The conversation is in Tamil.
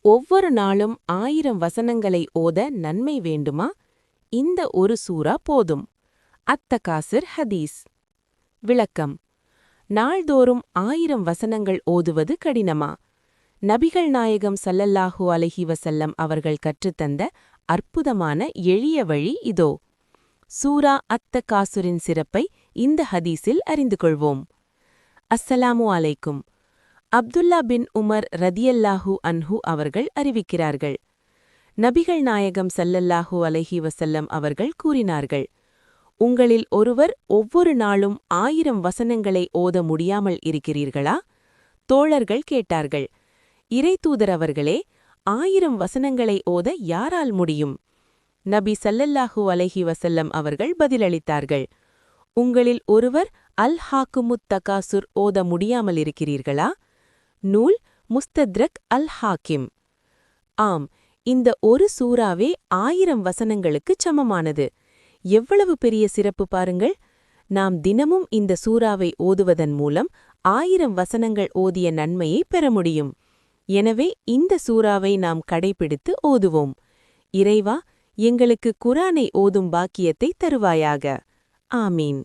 ஒவ்வொரு நாளும் 1000 வசனங்களை ஓத நன்மை வேண்டுமா? இந்த ஒரு சூரா போதும். அத்தகாசிர் ஹதீஸ். விளக்கம். நாள்தோறும் 1000 வசனங்கள் ஓதுவது கடினமா? நபிகள் நாயகம் ஸல்லல்லாஹு அலைஹி வஸல்லம் அவர்கள் கற்றுத்தந்த அற்புதமான எளிய வழி இதோ. சூரா அத்தகாசுரின் சிறப்பை இந்த ஹதீஸில் அறிந்து கொள்வோம். அஸ்ஸலாமு அலைக்கும். அப்துல்லா பின் உமர் ரதியல்லாஹு அன்ஹு அவர்கள் அறிவிக்கிறார்கள். நபிகள் நாயகம் ஸல்லல்லாஹு அலைஹி வஸல்லம் அவர்கள் கூறினார்கள், உங்களில் ஒருவர் ஒவ்வொரு நாளும் 1000 வசனங்களை ஓத முடியாமல் இருக்கிறீர்களா? தோழர்கள் கேட்டார்கள், இறைதூதர் அவர்களே, 1000 வசனங்களை ஓத யாரால் முடியும்? நபி ஸல்லல்லாஹு அலைஹி வஸல்லம் அவர்கள் பதிலளித்தார்கள், உங்களில் ஒருவர் அல்-ஹாக்குமுத் தகாசுர் ஓத முடியாமல் இருக்கிறீர்களா? நூல் முஸ்தத்ரக் அல்-ஹாக்கிம். ஆம், இந்த ஒரு சூறாவே 1000 வசனங்களுக்குச் சமமானது. எவ்வளவு பெரிய சிறப்பு பாருங்கள். நாம் தினமும் இந்த சூறாவை ஓதுவதன் மூலம் 1000 வசனங்கள் ஓதிய நன்மையை பெற முடியும். எனவே இந்த சூறாவை நாம் கடைபிடித்து ஓதுவோம். இறைவா, எங்களுக்கு குர்ஆனை ஓதும் பாக்கியத்தை தருவாயாக. ஆமீன்.